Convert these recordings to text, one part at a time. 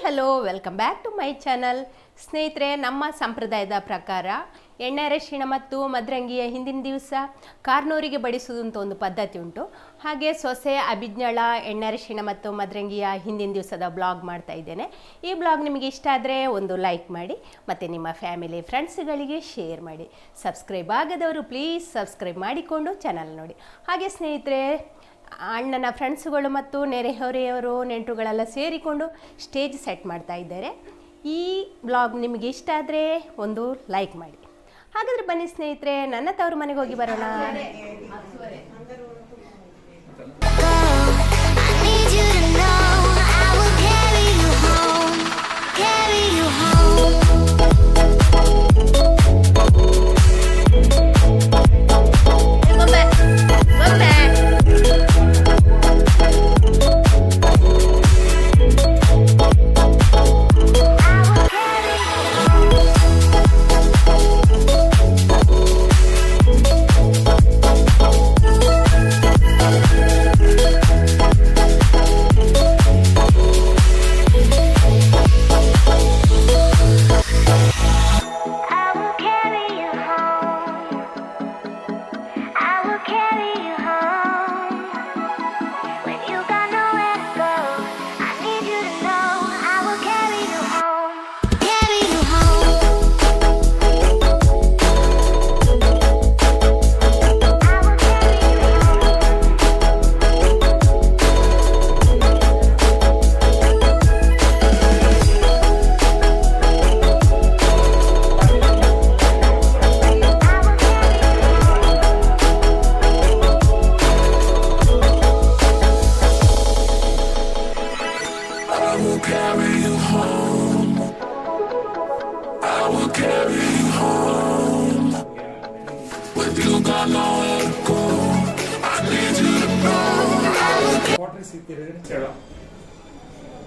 Hello welcome back to my channel. ಸ್ನೇಹಿತರೆ, ನಮ್ಮ ಸಂಪ್ರದಾಯದ ಪ್ರಕಾರ ಎಣ್ಣೆ ಅರಿಶಿಣ ಮತ್ತು ಮದರಂಗಿಯ ಹಿಂದಿನ ದಿವಸ ಕಾರ್ನೂರಿಗೆ ಬಡಿಸುವುದು ಅಂತ ಒಂದು ಪದ್ಧತಿ ಉಂಟು. ಹಾಗೆ ಸೊಸೆ ಅಭಿಜ್ಞಳ ಎಣ್ಣೆ ಅರಿಶಿಣ ಮತ್ತು ಮದರಂಗಿಯ ಹಿಂದಿನ ದಿವಸದ ಬ್ಲಾಗ್ ಮಾಡ್ತಾ ಇದ್ದೇನೆ. ಈ ಬ್ಲಾಗ್ ನಿಮಗೆ ಇಷ್ಟ ಆದರೆ ಒಂದು ಲೈಕ್ ಮಾಡಿ ಮತ್ತು ನಿಮ್ಮ ಫ್ಯಾಮಿಲಿ ಫ್ರೆಂಡ್ಸ್ಗಳಿಗೆ ಶೇರ್ ಮಾಡಿ. ಸಬ್ಸ್ಕ್ರೈಬ್ ಆಗದವರು ಪ್ಲೀಸ್ ಸಬ್ಸ್ಕ್ರೈಬ್ ಮಾಡಿಕೊಂಡು ಚಾನಲ್ ನೋಡಿ. ಹಾಗೆ ಸ್ನೇಹಿತರೆ, ಅಣ್ಣನ ಫ್ರೆಂಡ್ಸ್ಗಳು ಮತ್ತು ನೆರೆಹೊರೆಯವರು ನೆಂಟರುಗಳೆಲ್ಲ ಸೇರಿಕೊಂಡು ಸ್ಟೇಜ್ ಸೆಟ್ ಮಾಡ್ತಾ ಇದ್ದಾರೆ. ಈ ಬ್ಲಾಗ್ ನಿಮಗೆ ಇಷ್ಟ ಆದರೆ ಒಂದು ಲೈಕ್ ಮಾಡಿ. ಹಾಗಾದರೆ ಬನ್ನಿ ಸ್ನೇಹಿತರೆ, ನನ್ನ ತವರು ಮನೆಗೆ ಹೋಗಿ ಬರೋಣ.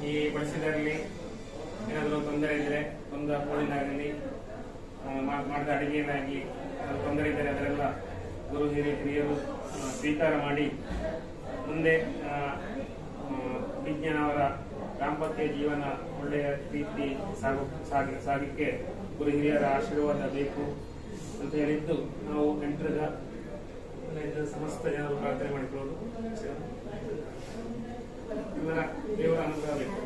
ಈ ಬಳಸಿದಲ್ಲಿ ಏನಾದರೂ ತೊಂದರೆ ಇದ್ದರೆ, ಒಂದು ಕೋಳಿನಾಗಲಿ ಮಾಡಿದ ಅಡಿಗೆಯನ್ನಾಗಿ ತೊಂದರೆ ಇದ್ದರೆ ಅದರೆಲ್ಲ ಗುರು ಹಿರಿಯರು ಸ್ವೀಕಾರ ಮಾಡಿ ಮುಂದೆ ವಿಜ್ಞಾನವರ ದಾಂಪತ್ಯ ಜೀವನ ಒಳ್ಳೆಯ ರೀತಿ ಸಾಗಲಿಕ್ಕೆ ಗುರು ಹಿರಿಯರ ಆಶೀರ್ವಾದ ಬೇಕು ಅಂತ ಹೇಳಿದ್ದು ನಾವು ನೆಂಟರ ಸಮಸ್ತ ಜನರು ಪ್ರಾರ್ಥನೆ ಮಾಡಿಕೊಳ್ಳೋದು. ಇವರ ದೇವರ ಅನುಗ್ರಹ ಬೇಕು.